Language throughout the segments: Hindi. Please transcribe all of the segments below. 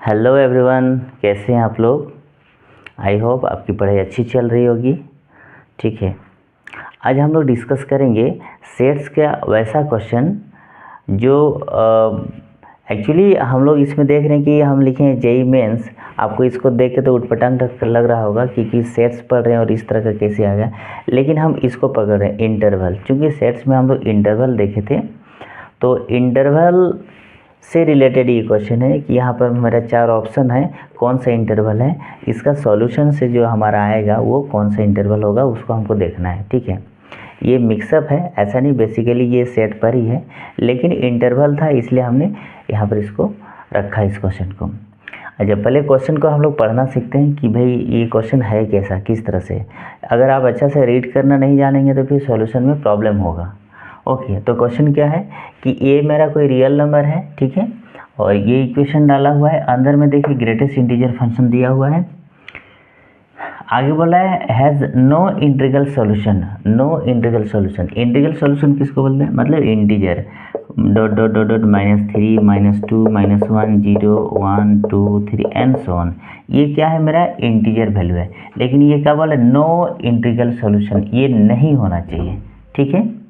हेलो एवरीवन, कैसे हैं आप लोग। आई होप आपकी पढ़ाई अच्छी चल रही होगी। ठीक है, आज हम लोग डिस्कस करेंगे सेट्स का वैसा क्वेश्चन जो एक्चुअली हम लोग इसमें देख रहे हैं कि हम लिखें जेई मेंस। आपको इसको देख के तो उटपटांग लग रहा होगा कि सेट्स पढ़ रहे हैं और इस तरह का कैसे आ गया, लेकिन हम इसको पकड़ रहे हैं इंटरवल। क्योंकि सेट्स में हम लोग इंटरवल देखे थे, तो इंटरवल से रिलेटेड ये क्वेश्चन है कि यहाँ पर मेरा 4 ऑप्शन है, कौन सा इंटरवल है, इसका सॉल्यूशन से जो हमारा आएगा वो कौन सा इंटरवल होगा उसको हमको देखना है। ठीक है, ये मिक्सअप है, ऐसा नहीं बेसिकली ये सेट पर ही है, लेकिन इंटरवल था इसलिए हमने यहाँ पर इसको रखा इस क्वेश्चन को। अच्छा, पहले क्वेश्चन को हम लोग पढ़ना सीखते हैं कि भाई ये क्वेश्चन है कैसा, किस तरह से। अगर आप अच्छा से रीड करना नहीं जानेंगे तो फिर सॉल्यूशन में प्रॉब्लम होगा। ओके, तो क्वेश्चन क्या है कि ए मेरा कोई रियल नंबर है, ठीक है, और ये इक्वेशन डाला हुआ है। अंदर में देखिए ग्रेटेस्ट इंटीजर फंक्शन दिया हुआ है। आगे बोला है has no integral solution. No integral solution, integral solution किसको बोलते हैं, मतलब integer dot dot dot dot -3 -2 -1 0 1 2 3 and so on. ये क्या है, मेरा इंटीजर वैल्यू है, लेकिन ये क्या बोला, नो इंटीग्रल सॉल्यूशन, ये नहीं होना चाहिए। ठीक है,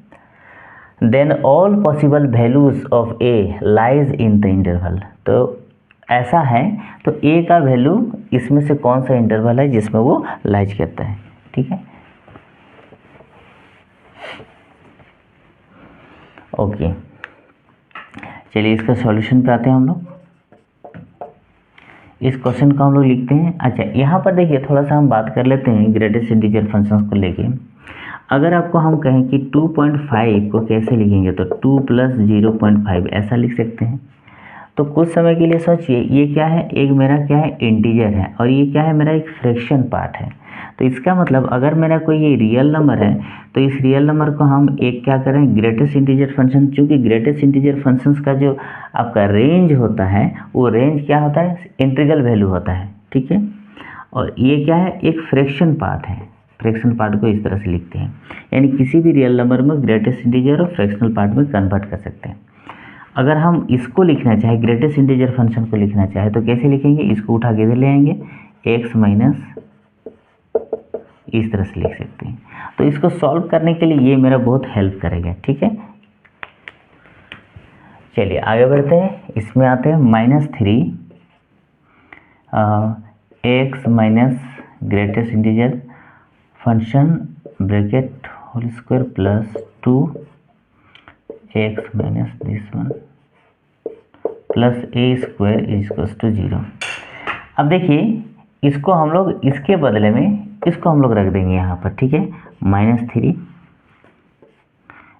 then all possible values of A lies in the interval. तो ऐसा है तो ए का वैल्यू इसमें से कौन सा इंटरवल है जिसमें वो लाइज करता है। ठीक है, ओके, चलिए इसका सॉल्यूशन पे आते हैं हम लोग। इस क्वेश्चन को हम लोग लिखते हैं। अच्छा, यहाँ पर देखिए थोड़ा सा हम बात कर लेते हैं ग्रेटेस्ट इंटीजर फंक्शंस को लेके। अगर आपको हम कहें कि 2.5 को कैसे लिखेंगे, तो 2 + 0.5 ऐसा लिख सकते हैं। तो कुछ समय के लिए सोचिए, ये क्या है, एक मेरा क्या है, इंटीजर है, और ये क्या है, मेरा एक फ्रैक्शन पार्ट है। तो इसका मतलब अगर मेरा कोई ये रियल नंबर है तो इस रियल नंबर को हम एक क्या करें, ग्रेटेस्ट इंटीजर फंक्शन। चूँकि ग्रेटेस्ट इंटीजर फंक्शंस का जो आपका रेंज होता है वो रेंज क्या होता है, इंटीग्रल वैल्यू होता है। ठीक है, और ये क्या है, एक फ्रैक्शन पार्ट है। फ्रैक्शन पार्ट को इस तरह से लिखते हैं, यानी किसी भी रियल नंबर में ग्रेटेस्ट इंटीजर और फ्रैक्शनल पार्ट में कन्वर्ट कर सकते हैं। अगर हम इसको लिखना चाहे, ग्रेटेस्ट इंटीजर फंक्शन को लिखना चाहे तो कैसे लिखेंगे, इसको उठा के इधर ले आएंगे, x माइनस इस तरह से लिख सकते हैं। तो इसको सॉल्व करने के लिए ये मेरा बहुत हेल्प करेगा। ठीक है, चलिए आगे बढ़ते हैं। इसमें आते हैं -3 x minus greatest integer function bracket whole square plus 2 x minus this one plus a² is to 0। अब देखिए इसको हम लोग इसके बदले में इसको हम लोग रख देंगे यहाँ पर। ठीक है, -3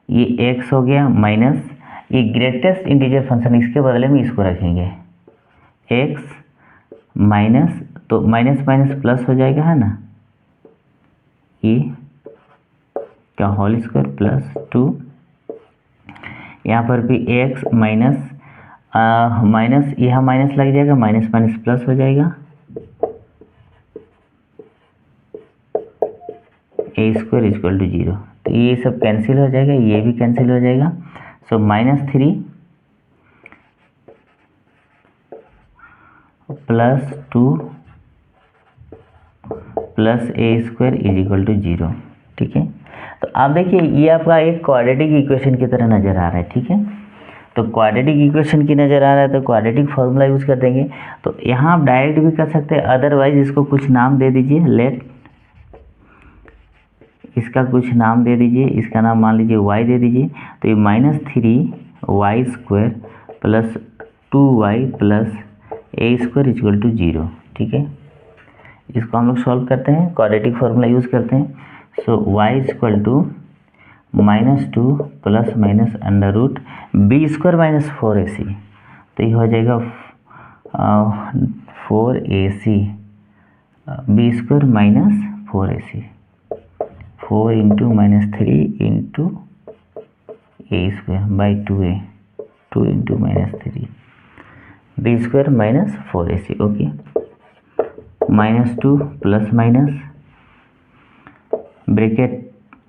ये x हो गया, माइनस ये ग्रेटेस्ट इंटीजर फंक्शन, इसके बदले में इसको रखेंगे x माइनस, तो माइनस माइनस प्लस हो जाएगा, है ना, ये क्या होल स्क्वायर प्लस 2, यहाँ पर भी x माइनस माइनस, यहाँ माइनस लग जाएगा, माइनस माइनस प्लस हो जाएगा, a² इक्वल टू 0। तो ये सब कैंसिल हो जाएगा, ये भी कैंसिल हो जाएगा। So -3 plus 2 plus a² equal to 0। ठीक है, तो आप देखिए ये आपका एक क्वाड्रेटिक इक्वेशन की तरह नज़र आ रहा है। ठीक है, तो क्वाड्रेटिक इक्वेशन की नज़र आ रहा है तो क्वाड्रेटिक फार्मूला यूज़ कर देंगे। तो यहाँ आप डायरेक्ट भी कर सकते हैं, अदरवाइज इसको कुछ नाम दे दीजिए। लेट, इसका कुछ नाम दे दीजिए, इसका नाम मान लीजिए y दे दीजिए। तो ये -3y² plus 2y plus a² equal to 0। ठीक है, इसको हम लोग सॉल्व करते हैं, क्वाड्रेटिक फार्मूला यूज़ करते हैं। So y equal to -2 plus minus under root b² minus 4ac। तो ये हो जाएगा 4ac b² minus 4ac, 4 into -3 into a² by 2a, 2 into -3 b² minus 4ac। Okay, -2 plus minus bracket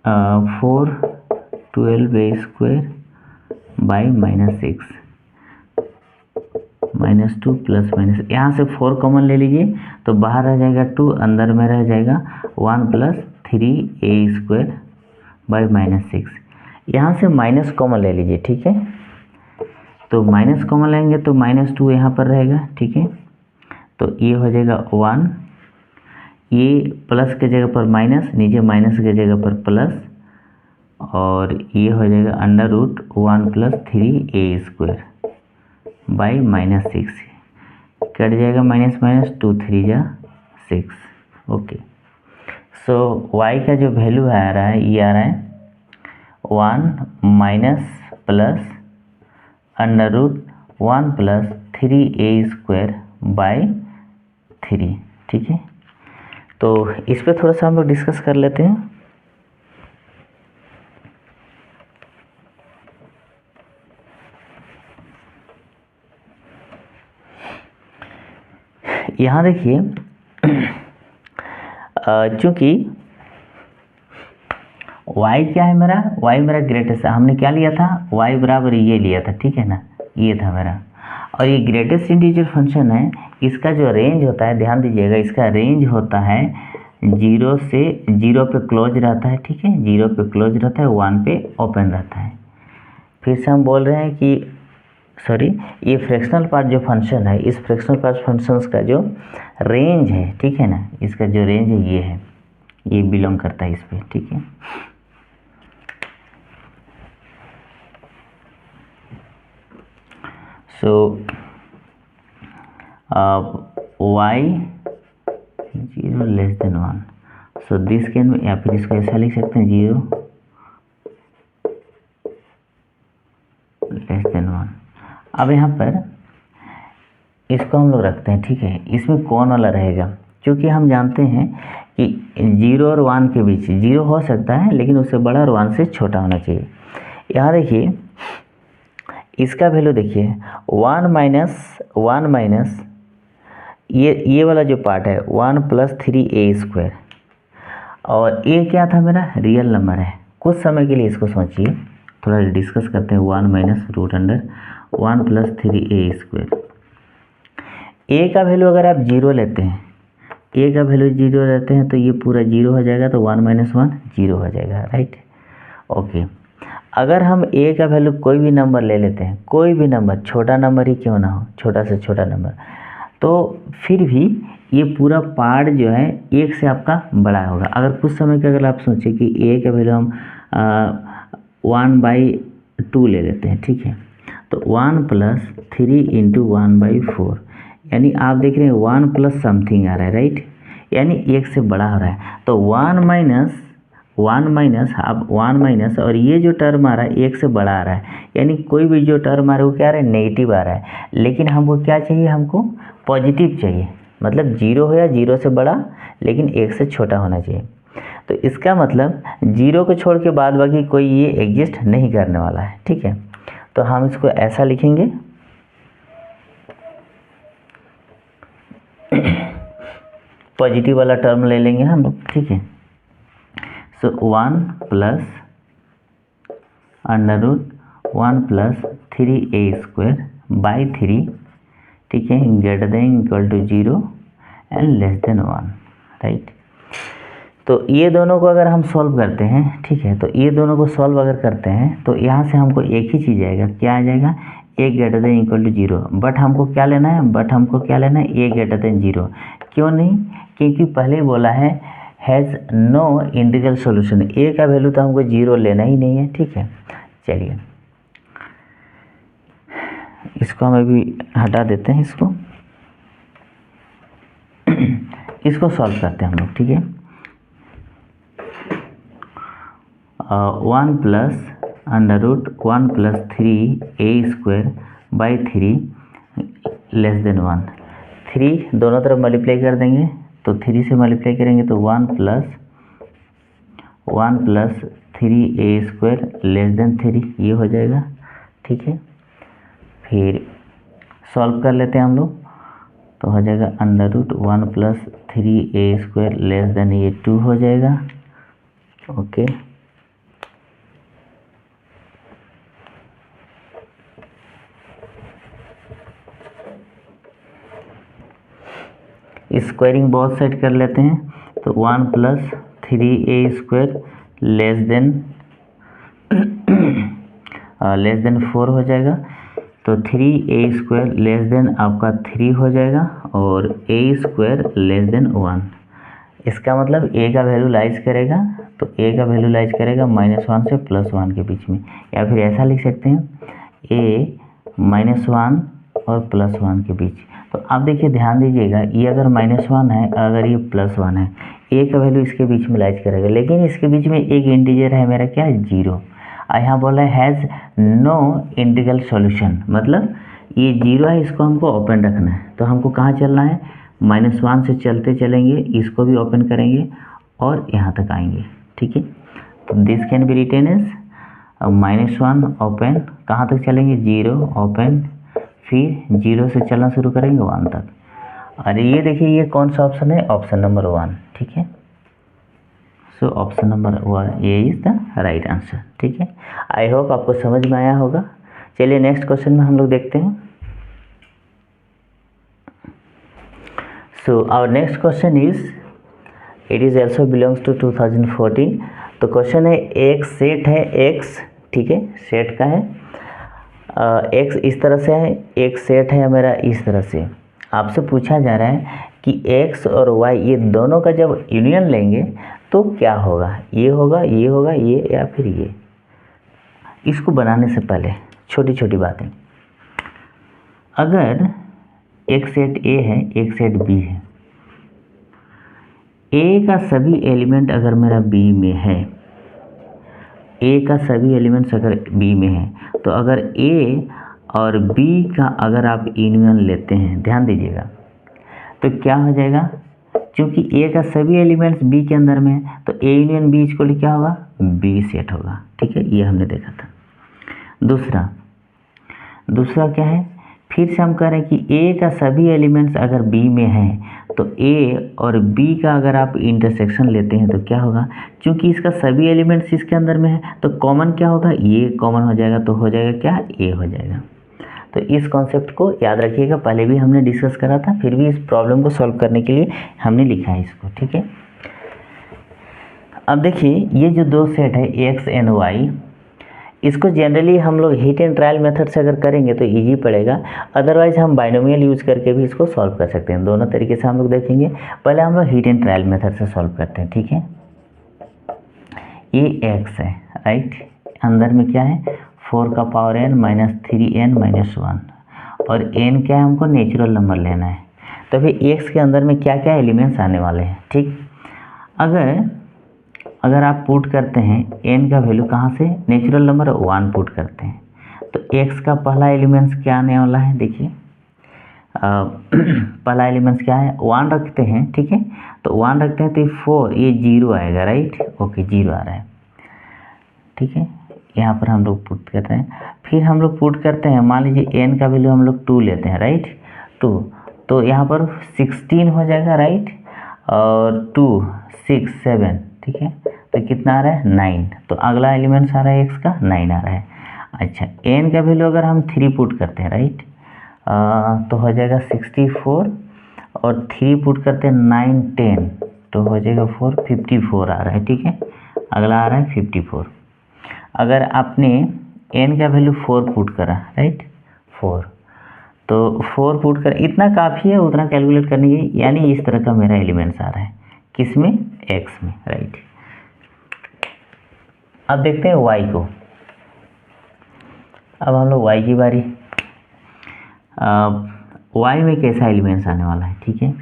4 12a² by -6 -2 plus minus, यहाँ से 4 कॉमन ले लीजिए तो बाहर रह जाएगा 2, अंदर में रह जाएगा 1 प्लस 3a² बाई -6। यहाँ से माइनस कॉमन ले लीजिए, ठीक है। तो माइनस कॉमन लेंगे तो -2 यहाँ पर रहेगा, ठीक है। तो ये हो जाएगा 1, ये प्लस के जगह पर माइनस, नीचे माइनस के जगह पर प्लस, और ये हो जाएगा √1 प्लस 3a² बाई -6, कट जाएगा माइनस माइनस, 2 3 जा 6। ओके, सो y का जो वैल्यू आ रहा है ये आ रहा है 1 minus plus √1 plus 3a² by 3, ठीक है। तो इस पे थोड़ा सा हम लोग डिस्कस कर लेते हैं। यहाँ देखिए, चूँकि y क्या है मेरा, y मेरा ग्रेटेस्ट, हमने क्या लिया था, y बराबर ये लिया था, ठीक है ना, ये था मेरा। और ये ग्रेटेस्ट इंटीजर फंक्शन है, इसका जो रेंज होता है, ध्यान दीजिएगा, इसका रेंज होता है 0 से 0 पे क्लोज रहता है, ठीक है, 0 पे क्लोज रहता है, 1 पे ओपन रहता है। फिर से हम बोल रहे हैं कि सॉरी, ये फ्रैक्शनल पार्ट जो फंक्शन है, इस फ्रैक्शनल पार्ट फंक्शंस का जो रेंज है, ठीक है ना, इसका जो रेंज है ये है, ये बिलोंग करता है इस पे, ठीक है। सो y 0 less than 1, so this can, या फिर इसको ऐसा लिख सकते हैं 0 लेस देन 1। अब यहाँ पर इसको हम लोग रखते हैं, ठीक है, इसमें कौन वाला रहेगा, क्योंकि हम जानते हैं कि 0 और 1 के बीच 0 हो सकता है, लेकिन उससे बड़ा और 1 से छोटा होना चाहिए। यहाँ देखिए, इसका वैल्यू देखिए 1 माइनस ये वाला जो पार्ट है 1 प्लस 3a², और ये क्या था मेरा, रियल नंबर है। कुछ समय के लिए इसको सोचिए, थोड़ा डिस्कस करते हैं। 1 माइनस √1 प्लस 3a², a का वैल्यू अगर आप 0 लेते हैं, a का वैल्यू 0 लेते हैं तो ये पूरा 0 हो जाएगा, तो 1 माइनस 1 0 हो जाएगा, राइट। ओके, अगर हम a का वैल्यू कोई भी नंबर ले लेते हैं, कोई भी नंबर, छोटा नंबर ही क्यों ना हो, छोटा से छोटा नंबर, तो फिर भी ये पूरा पार्ट जो है 1 से आपका बड़ा होगा। अगर कुछ समय का अगर आप सोचें कि a का वैल्यू हम 1/2 ले लेते हैं, ठीक है, तो 1 प्लस 3 इंटू 1/4, यानी आप देख रहे हैं 1 प्लस समथिंग आ रहा है, राइट, यानी 1 से बड़ा हो रहा है। तो 1 माइनस अब 1 माइनस, और ये जो टर्म आ रहा है 1 से बड़ा आ रहा है, यानी कोई भी जो टर्म आ रहा है वो क्या आ रहा है, नेगेटिव आ रहा है। लेकिन हमको क्या चाहिए, हमको पॉजिटिव चाहिए, मतलब 0 हो या 0 से बड़ा, लेकिन 1 से छोटा होना चाहिए। तो इसका मतलब 0 को छोड़ के बाद बाकी कोई ये एग्जिस्ट नहीं करने वाला है, ठीक है। तो हम इसको ऐसा लिखेंगे, पॉजिटिव वाला टर्म ले लेंगे हम लोग, ठीक है। सो 1 प्लस √1 प्लस 3a² बाई 3, ठीक है, greater than equal to 0 and less than 1, right. तो ये दोनों को अगर हम सॉल्व करते हैं, ठीक है, तो ये दोनों को सॉल्व अगर करते हैं तो यहाँ से हमको एक ही चीज़ आएगा, क्या आ जाएगा, a greater than equal to 0। But हमको क्या लेना है, a ग्रेटर देन 0। क्यों नहीं, क्योंकि पहले ही बोला है has no integral solution, a का वैल्यू तो हमको 0 लेना ही नहीं है, ठीक है। चलिए इसको हम अभी हटा देते हैं, इसको सॉल्व करते हैं हम लोग, ठीक है। 1 plus √1 plus 3a² by 3 less than 1, 3 दोनों तरफ मल्टीप्लाई कर देंगे, तो 3 से मल्टीप्लाई करेंगे तो 1 प्लस 3a² लेस देन 3, ये हो जाएगा, ठीक है। फिर सॉल्व कर लेते हैं हम लोग, तो हो जाएगा √1 प्लस 3a² लेस देन ये 2 हो जाएगा, ओके। स्क्वायरिंग बहुत साइड कर लेते हैं, तो 1 + 3a² लेस देन 4 हो जाएगा। तो 3a² आपका 3 हो जाएगा और a² लेस देन 1। इसका मतलब a का वैल्यू लाइज करेगा, तो a का वैल्यू लाइज करेगा -1 से +1 के बीच में, या फिर ऐसा लिख सकते हैं a -1 और +1 के बीच। तो आप देखिए ध्यान दीजिएगा, ये अगर -1 है, अगर ये +1 है, a का वैल्यू इसके बीच में लाइज करेगा, लेकिन इसके बीच में एक इंटीजर है मेरा, क्या है, 0। यहाँ बोला है हैज़ नो इंटीग्रल सॉल्यूशन, मतलब ये 0 है, इसको हमको ओपन रखना है। तो हमको कहाँ चलना है, -1 से चलते चलेंगे, इसको भी ओपन करेंगे और यहाँ तक आएंगे, ठीक है। तो this can be written as -1 open, कहाँ तक चलेंगे, 0 ओपन, फिर 0 से चलना शुरू करेंगे 1 तक। अरे ये देखिए, ये कौन सा ऑप्शन है, ऑप्शन नंबर 1, ठीक है। सो ऑप्शन नंबर 1 ये इज द राइट आंसर, ठीक है। आई होप आपको समझ में आया होगा। चलिए नेक्स्ट क्वेश्चन में हम लोग देखते हैं। So our next question is, it is also belongs to 2014। तो क्वेश्चन है, एक सेट है x, ठीक है, सेट का है x इस तरह से है, एक सेट है मेरा इस तरह से। आपसे पूछा जा रहा है कि x और y ये दोनों का जब यूनियन लेंगे तो क्या होगा, ये होगा, ये होगा, ये, या फिर ये। इसको बनाने से पहले छोटी छोटी बातें, अगर एक सेट A है, एक सेट B है, A का सभी एलिमेंट अगर मेरा B में है, A का सभी एलिमेंट्स अगर B में है, तो अगर A और B का अगर आप यूनियन लेते हैं, ध्यान दीजिएगा, तो क्या हो जाएगा, क्योंकि A का सभी एलिमेंट्स B के अंदर में है, तो A यूनियन B इक्वल क्या होगा, B सेट होगा, ठीक है। ये हमने देखा था। दूसरा क्या है, फिर से हम कह रहे हैं कि A का सभी एलिमेंट्स अगर B में हैं, तो A और B का अगर आप इंटरसेक्शन लेते हैं तो क्या होगा, क्योंकि इसका सभी एलिमेंट्स इसके अंदर में है, तो कॉमन क्या होगा, ये कॉमन हो जाएगा, तो हो जाएगा क्या, A हो जाएगा। तो इस कॉन्सेप्ट को याद रखिएगा, पहले भी हमने डिस्कस करा था, फिर भी इस प्रॉब्लम को सॉल्व करने के लिए हमने लिखा है इसको, ठीक है। अब देखिए, ये जो दो सेट है X एंड Y, इसको जनरली हम लोग हीट एंड ट्रायल मेथड से अगर करेंगे तो इजी पड़ेगा, अदरवाइज हम बाइनोमियल यूज करके भी इसको सॉल्व कर सकते हैं। दोनों तरीके से हम लोग देखेंगे। पहले हम लोग हीट एंड ट्रायल मेथड से सॉल्व करते हैं, ठीक है। ये x है, राइट, अंदर में क्या है, 4 का पावर n - 3n - 1, और n क्या है, हमको नेचुरल नंबर लेना है। तो फिर x के अंदर में क्या क्या एलिमेंट्स आने वाले हैं, ठीक। अगर आप पुट करते हैं n का वैल्यू कहाँ से, नेचुरल नंबर 1 पुट करते हैं, तो x का पहला एलिमेंट्स क्या आने वाला है, देखिए पहला एलिमेंट्स क्या है, 1 रखते हैं, ठीक है। तो 1 रखते हैं तो 4, ये 0 आएगा, राइट, ओके, 0 आ रहा है, ठीक है। यहाँ पर हम लोग पुट करते हैं, फिर हम लोग पुट करते हैं, मान लीजिए n का वैल्यू हम लोग 2 लेते हैं, राइट, 2, तो यहाँ पर 16 हो जाएगा, राइट, और 2 6 7, ठीक है। तो कितना आ रहा है, 9, तो अगला एलिमेंट्स आ रहा है x का 9 आ रहा है। अच्छा, n का वैल्यू अगर हम 3 पुट करते हैं, राइट, तो हो जाएगा 64, और 3 पुट करते हैं 9 10, तो हो जाएगा 4, 54 आ रहा है, ठीक है। अगला आ रहा है 54। अगर आपने n का वैल्यू 4 पुट करा, राइट, 4, तो 4 पुट कर, इतना काफ़ी है उतना कैलकुलेट करने की, यानी इस तरह का मेरा एलिमेंट्स आ रहा है, किसमें, x में, राइट। अब देखते हैं y को। अब हम लोग y की बारी, y में कैसा एलिमेंट्स आने वाला है, ठीक है।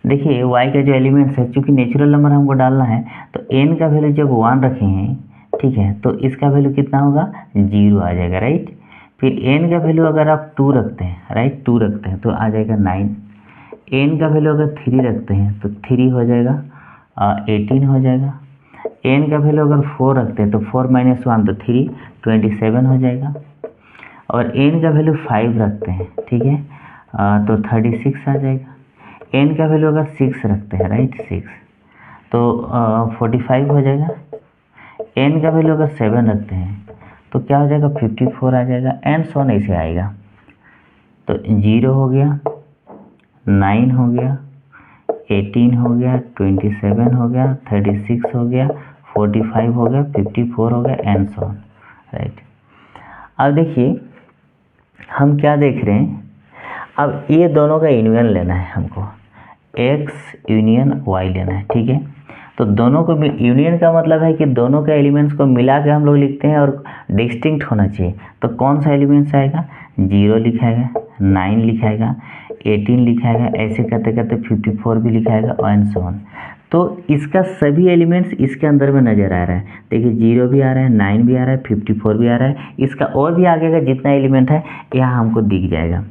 देखिए y का जो एलिमेंट्स है, चूँकि नेचुरल नंबर हमको डालना है, तो n का वैल्यू जब 1 रखे हैं, ठीक है, तो इसका वैल्यू कितना होगा, 0 आ जाएगा, राइट। फिर n का वैल्यू अगर आप 2 रखते हैं, राइट, 2 रखते हैं तो आ जाएगा 9। n का वैल्यू अगर 3 रखते हैं तो 3 हो जाएगा 18 हो जाएगा। n का वैल्यू अगर 4 रखते हैं तो 4 - 1 तो 3, 27 हो जाएगा। और n का वैल्यू 5 रखते हैं, ठीक है, तो 36 आ जाएगा। n का वैल्यू अगर 6 रखते हैं, राइट, 6, तो 45 हो जाएगा। n का वैल्यू अगर 7 रखते हैं तो क्या हो जाएगा, 54 आ जाएगा, एंड सो ऐसे आएगा। तो 0 हो गया, 9 हो गया, 18 हो गया, 27 हो गया, 36 हो गया, 45 हो गया, 54 हो गया, एंड सो ऑन, राइट। अब देखिए हम क्या देख रहे हैं, अब ये दोनों का यूनियन लेना है हमको, x यूनियन y लेना है, ठीक है। तो दोनों को यूनियन का मतलब है कि दोनों के एलिमेंट्स को मिला के हम लोग लिखते हैं और डिस्टिंक्ट होना चाहिए। तो कौन सा एलिमेंट्स आएगा, 0 लिखाएगा, 9 लिखाएगा, 18 लिखाएगा, ऐसे करते करते 54 भी लिखाएगा, एंड सो ऑन। तो इसका सभी एलिमेंट्स इसके अंदर में नज़र आ रहा है। देखिए 0 भी आ रहा है, 9 भी आ रहा है, 54 भी आ रहा है, इसका और भी आगे का जितना एलिमेंट है यहाँ हमको दिख जाएगा।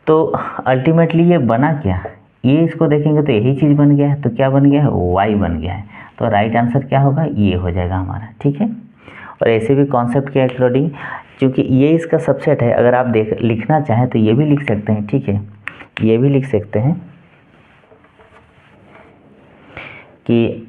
तो अल्टीमेटली ये बना क्या, ये इसको देखेंगे तो यही चीज़ बन गया है। तो क्या बन गया है, y बन गया है। तो राइट आंसर क्या होगा, ये हो जाएगा हमारा, ठीक है। और ऐसे भी कॉन्सेप्ट के अकॉर्डिंग, क्योंकि ये इसका सबसेट है, अगर आप लिखना चाहें तो ये भी लिख सकते हैं, ठीक है। ये भी लिख सकते हैं कि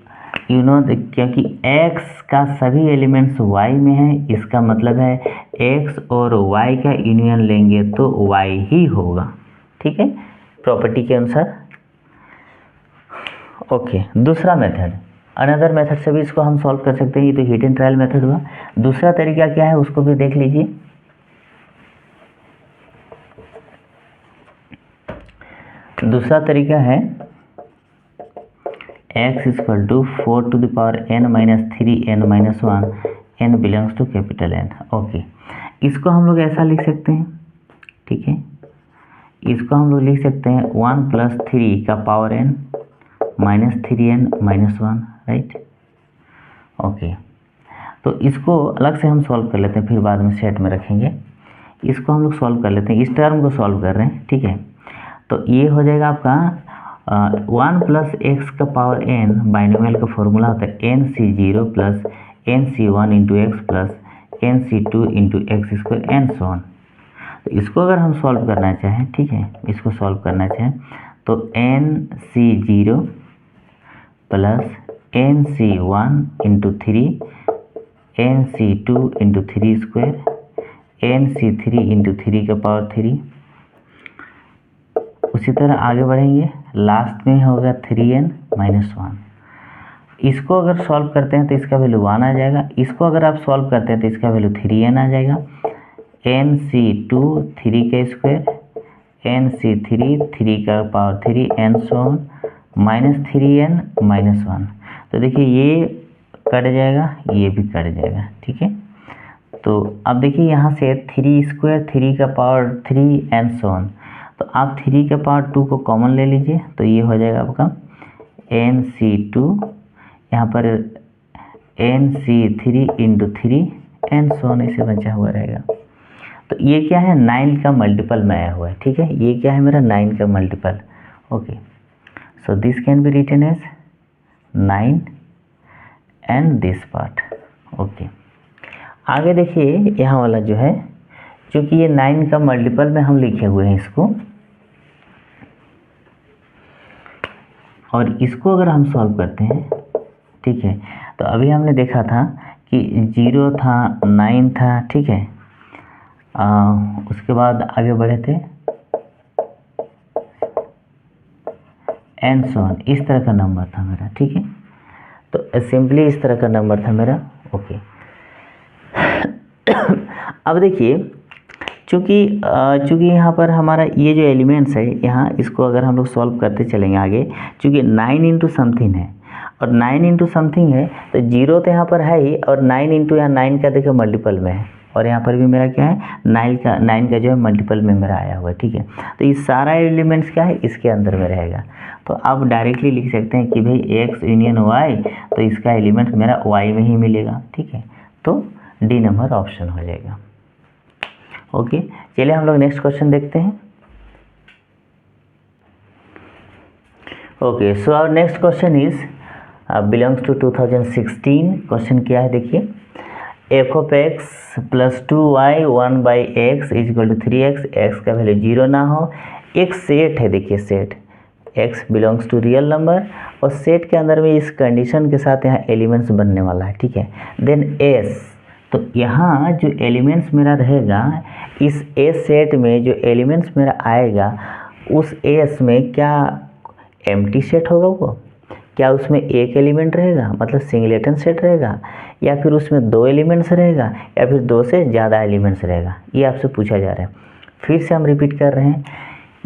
क्योंकि x का सभी एलिमेंट्स y में है, इसका मतलब है x और y का यूनियन लेंगे तो y ही होगा, ठीक है, प्रॉपर्टी के अनुसार। ओके, दूसरा मेथड, अनदर मेथड से भी इसको हम सॉल्व कर सकते हैं। ये तो हिट एंड ट्रायल मेथड हुआ। दूसरा तरीका क्या है उसको भी देख लीजिए। दूसरा तरीका है x equal to 4 to the power n minus 3n minus 1, n belongs to capital N। Okay, इसको हम लोग ऐसा लिख सकते हैं, ठीक है। इसको हम लोग लिख सकते हैं 1 प्लस 3 का power n minus 3n minus 1, right. Okay, तो इसको अलग से हम सॉल्व कर लेते हैं, फिर बाद में सेट में रखेंगे। इसको हम लोग सॉल्व कर लेते हैं, इस टर्म को सॉल्व कर रहे हैं, ठीक है। तो ये हो जाएगा आपका 1 प्लस एक्स का पावर n, बाइनोमियल का फॉर्मूला होता है nc0 plus nc1 into x plus nc2 into x square and so on. तो इसको अगर हम सॉल्व करना चाहें, ठीक है, इसको सॉल्व करना चाहें तो nc0 plus nc1 into 3, nc2 into 3 square, nc3 into 3 का पावर 3। उसी तरह आगे बढ़ेंगे, लास्ट में होगा 3n माइनस 1। इसको अगर सॉल्व करते हैं तो इसका वैल्यू 1 आ जाएगा। इसको अगर आप सॉल्व करते हैं तो इसका वैल्यू 3n आ जाएगा। nc2 3 का स्क्वायर, nc3 3 का power 3 and so on, minus 3n minus 1। तो देखिए ये कट जाएगा, ये भी कट जाएगा, ठीक है। तो अब देखिए यहाँ से 3 स्क्वायर, 3 का पावर 3 एंड सो ऑन। तो आप 3 का पावर 2 को कॉमन ले लीजिए, तो ये हो जाएगा आपका nc2, यहाँ पर nc3 into 3 and so on, इसे बचा हुआ रहेगा। तो ये क्या है, 9 का मल्टीपल में आया हुआ है, ठीक है। ये क्या है मेरा 9 का multiple. Okay, so this can be written as 9 and this part. Okay, आगे देखिए यहाँ वाला जो है, क्योंकि ये 9 का मल्टीपल में हम लिखे हुए हैं इसको, और इसको अगर हम सॉल्व करते हैं, ठीक है, तो अभी हमने देखा था कि 0 था, 9 था, ठीक है। उसके बाद आगे बढ़े थे एंड सो ऑन, इस तरह का नंबर था मेरा, ठीक है। तो सिंपली इस तरह का नंबर था मेरा। ओके, अब देखिए चूँकि यहाँ पर हमारा ये जो एलिमेंट्स है यहाँ, इसको अगर हम लोग सॉल्व करते चलेंगे आगे, चूँकि 9 इंटू समथिंग है और 9 इंटू समथिंग है, तो 0 तो यहाँ पर है ही, और 9 इंटू यहाँ 9 का देखिए मल्टीपल में है, और यहाँ पर भी मेरा क्या है 9 का जो है मल्टीपल में मेरा आया हुआ है, ठीक है। तो ये सारा एलिमेंट्स क्या है इसके अंदर में रहेगा। तो आप डायरेक्टली लिख सकते हैं कि भाई x यूनियन y, तो इसका एलिमेंट मेरा y में ही मिलेगा, ठीक है। तो डी नंबर ऑप्शन हो जाएगा। ओके, चलिए हम लोग नेक्स्ट क्वेश्चन देखते हैं। Okay, so our next question is belongs to 2016। Question क्या है देखिए, f of x plus 2y 1/x is equal to 3x, x का वैल्यू 0 ना हो। एक सेट है, देखिए set x belongs to real number, और सेट के अंदर में इस कंडीशन के साथ यहाँ एलिमेंट्स बनने वाला है, ठीक है। देन s, तो यहाँ जो एलिमेंट्स मेरा रहेगा, इस ए सेट में जो एलिमेंट्स मेरा आएगा उस एस में क्या एम्प्टी सेट होगा वो, क्या उसमें एक एलिमेंट रहेगा मतलब सिंगलेटन सेट रहेगा, या फिर उसमें दो एलिमेंट्स रहेगा, या फिर दो से ज़्यादा एलिमेंट्स रहेगा, ये आपसे पूछा जा रहा है। फिर से हम रिपीट कर रहे हैं,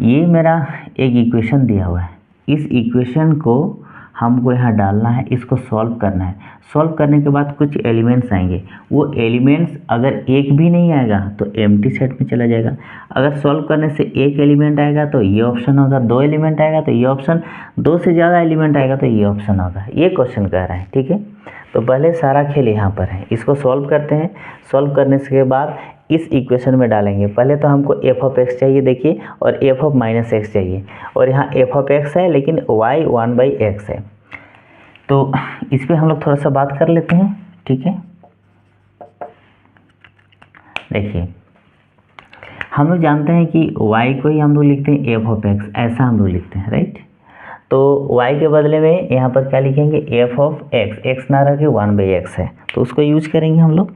ये मेरा एक इक्वेशन दिया हुआ है, इस इक्वेशन को हमको यहाँ डालना है, इसको सॉल्व करना है। सॉल्व करने के बाद कुछ एलिमेंट्स आएंगे, वो एलिमेंट्स अगर एक भी नहीं आएगा तो एम्प्टी सेट में चला जाएगा। अगर सॉल्व करने से एक एलिमेंट आएगा तो ये ऑप्शन होगा, दो एलिमेंट आएगा तो ये ऑप्शन, दो से ज़्यादा एलिमेंट आएगा तो ये ऑप्शन होगा। ये क्वेश्चन कह रहा है, ठीक है। तो पहले सारा खेल यहाँ पर है, इसको सॉल्व करते हैं। सॉल्व करने के बाद इस इक्वेशन में डालेंगे। पहले तो हमको एफ ऑफ एक्स चाहिए देखिए, और एफ ऑफ माइनस एक्स चाहिए, और यहाँ एफ ऑफ एक्स है लेकिन वाई 1/x है। तो इस पर हम लोग थोड़ा सा बात कर लेते हैं, ठीक है। देखिए हम लोग जानते हैं कि y को ही हम लोग लिखते हैं एफ ऑफ एक्स, ऐसा हम लोग लिखते हैं, राइट। तो y के बदले में यहाँ पर क्या लिखेंगे, एफ ऑफ एक्स, एक्स ना रह के 1/x है, तो उसको यूज करेंगे हम लोग।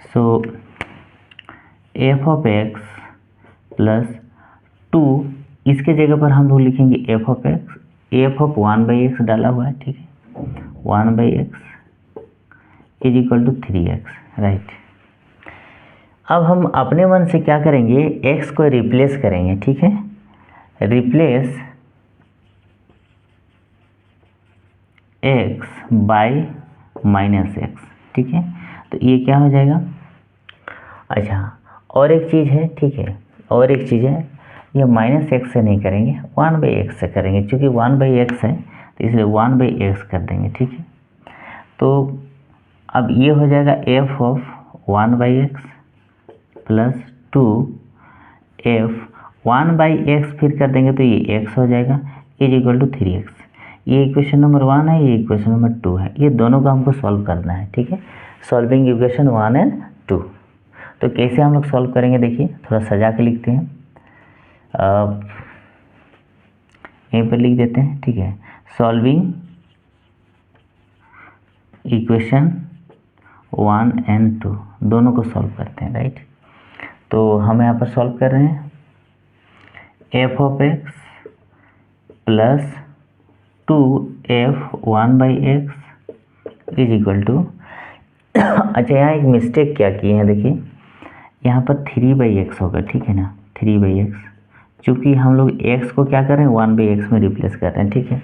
सो एफ ऑफ एक्स प्लस 2, इसके जगह पर हम लोग लिखेंगे F of x, F of 1/x डाला हुआ है, ठीक है, 1/x is equal to 3x, right. अब हम अपने मन से क्या करेंगे, x को रिप्लेस करेंगे, ठीक है, replace x bye minus x, ठीक है। तो ये क्या हो जाएगा, अच्छा और एक चीज़ है, ठीक है, और एक चीज़ है, ये माइनस एक्स से नहीं करेंगे, 1/x से करेंगे, क्योंकि 1/x है तो इसलिए 1/x कर देंगे, ठीक है। तो अब ये हो जाएगा F of 1/x plus 2 F 1/x, फिर कर देंगे तो ये x हो जाएगा, इज इक्वल टू 3x। ये इक्वेशन नंबर 1 है, ये इक्वेशन नंबर 2 है, ये दोनों का हमको सॉल्व करना है, ठीक है। Solving equation 1 and 2। तो कैसे हम लोग सॉल्व करेंगे, देखिए थोड़ा सजा के लिखते हैं, यहीं पर लिख देते हैं, ठीक है। सॉल्विंग इक्वेशन 1 एंड 2 दोनों को सॉल्व करते हैं, राइट। तो हम यहाँ पर सॉल्व कर रहे हैं, f of x plus 2f 1/x is equal to, अच्छा यहाँ एक मिस्टेक क्या किए हैं, देखिए यहाँ पर 3/x होगा, ठीक है ना, 3/x, चूँकि हम लोग x को क्या कर रहे हैं 1/x में रिप्लेस कर रहे हैं, ठीक है।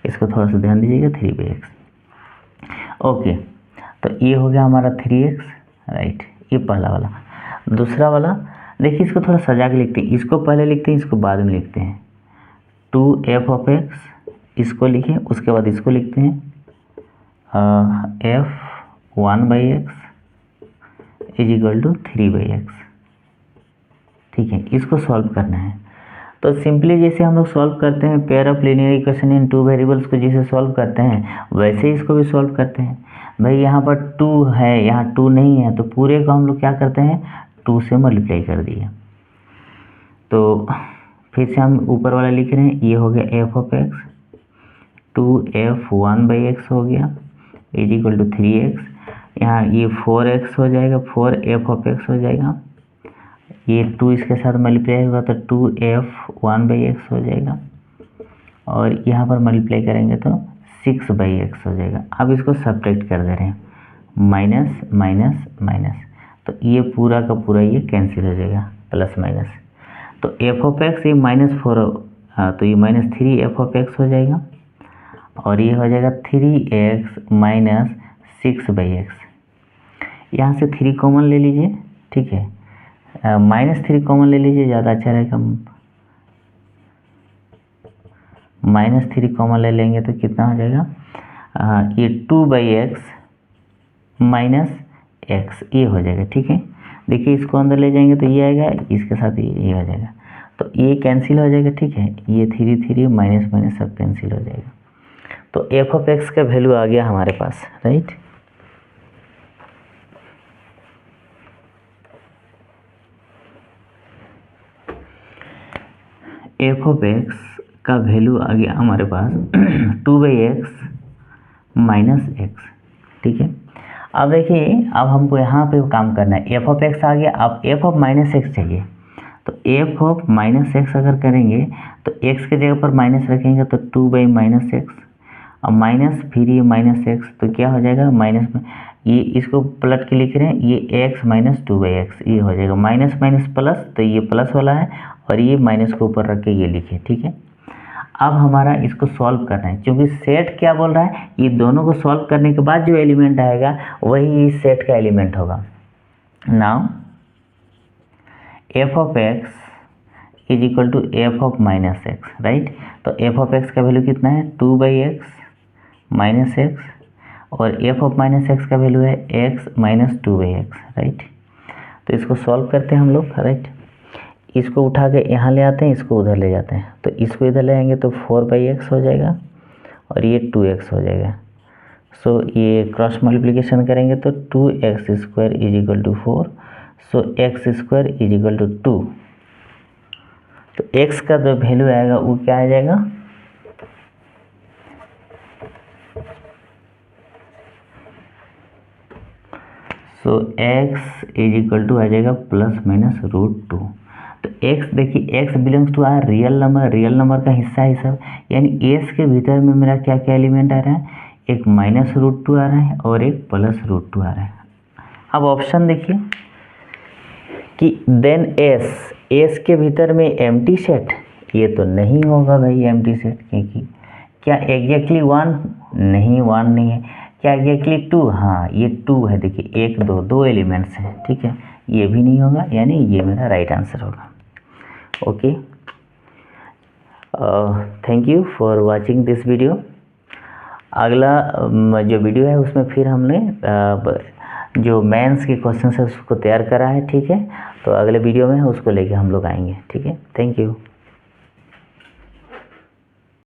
इसको थोड़ा सा ध्यान दीजिएगा, 3/x, ओके। तो ये हो गया हमारा 3x, राइट, ये पहला वाला। दूसरा वाला देखिए, इसको थोड़ा सजा के लिखते हैं, इसको पहले लिखते हैं, इसको बाद में लिखते हैं। 2f ऑफ x, इसको लिखें, उसके बाद इसको लिखते हैं f 1/x is equal to 3/x, ठीक है। इसको सॉल्व करना है। तो सिंपली जैसे हम लोग सॉल्व करते हैं pair of linear equation in 2 variables को जैसे सॉल्व करते हैं, वैसे ही इसको भी सॉल्व करते हैं। भाई यहाँ पर 2 है, यहाँ 2 नहीं है, तो पूरे को हम लोग क्या करते हैं 2 से मल्टीप्लाई कर दिए। तो फिर से हम ऊपर वाला लिख रहे हैं, ये हो गया F of x, 2f 1/x हो गया इज इक्वल टू 3x, यहाँ ये 4x हो जाएगा, 4f ऑफ x हो जाएगा, ये 2 इसके साथ मल्टीप्लाई होगा तो 2f 1/x हो जाएगा, और यहाँ पर मल्टीप्लाई करेंगे तो 6/x हो जाएगा। अब इसको सब्ट्रैक्ट कर दे रहे हैं, माइनस माइनस माइनस, तो ये पूरा का पूरा ये कैंसिल हो जाएगा, प्लस माइनस। तो f ऑफ x ये -4, तो ये -3f ऑफ x हो जाएगा, और ये हो जाएगा 3x माइनस 6/x। यहाँ से 3 कॉमन ले लीजिए, ठीक है, -3 कॉमन ले लीजिए, ज़्यादा अच्छा रहेगा। -3 कॉमन ले लेंगे तो कितना हो जाएगा, ये 2/x माइनस x, ये हो जाएगा, ठीक है। देखिए इसको अंदर ले जाएंगे तो ये आएगा, इसके साथ ये हो जाएगा, तो ये कैंसिल हो जाएगा, ठीक है। ये 3 माइनस माइनस सब कैंसिल हो जाएगा। तो एफ ऑफ एक्स का वैल्यू आ गया हमारे पास, राइट। एफ ऑफ एक्स का वैल्यू आ गया हमारे पास 2/x माइनस एक्स, ठीक है। अब देखिए, अब हमको यहाँ पे काम करना है, एफ ऑफ एक्स आ गया, अब एफ ऑफ माइनस एक्स चाहिए। तो एफ ऑफ माइनस एक्स अगर करेंगे तो एक्स के जगह पर माइनस रखेंगे तो 2/-एक्स, और माइनस फिर ये माइनस एक्स, तो क्या हो जाएगा माइनस में, ये इसको पलट के लिख रहे हैं, ये एक्स माइनस 2/एक्स, ये हो जाएगा माइनस माइनस प्लस, तो ये प्लस वाला है और ये माइनस को ऊपर रख के ये लिखे, ठीक है। अब हमारा इसको सॉल्व करना है, क्योंकि सेट क्या बोल रहा है, ये दोनों को सॉल्व करने के बाद जो एलिमेंट आएगा वही इस सेट का एलिमेंट होगा। Now f of x is equal to f of minus x, right. तो एफ ऑफ एक्स का वैल्यू कितना है, 2/एक्स माइनस एक्स, और एफ ऑफ माइनस एक्स का वैल्यू है एक्स माइनस 2/एक्स, राइट। तो इसको सॉल्व करते हैं हम लोग, राइट। इसको उठा के यहाँ ले आते हैं, इसको उधर ले जाते हैं, तो इसको इधर ले आएंगे तो 4/एक्स हो जाएगा और ये 2x हो जाएगा। सो ये क्रॉस मल्टीप्लिकेशन करेंगे तो 2x² is equal to 4, so x² is equal to 2। तो x का जो वैल्यू आएगा वो क्या आ जाएगा, so x is equal to आ जाएगा ±√2। तो x देखिए, x belongs to R real number, real number का हिस्सा है सब, यानी s के भीतर में मेरा क्या क्या एलिमेंट आ रहा है, एक -√2 आ रहा है और एक +√2 आ रहा है। अब ऑप्शन देखिए कि देन s के भीतर में एम्प्टी सेट, ये तो नहीं होगा भाई एम्प्टी सेट, क्योंकि क्या एग्जैक्टली 1 नहीं, 1 नहीं है, क्या एग्जैक्टली 2, हाँ ये 2 है, देखिए 1 2 एलिमेंट्स हैं, ठीक है, ये भी नहीं होगा, यानी ये मेरा राइट आंसर होगा। Okay, thank you for watching this video. अगला जो वीडियो है उसमें फिर हमने जो मेंस के क्वेश्चन है उसको तैयार करा है, ठीक है। तो अगले वीडियो में उसको लेके हम लोग आएंगे, ठीक है। Thank you.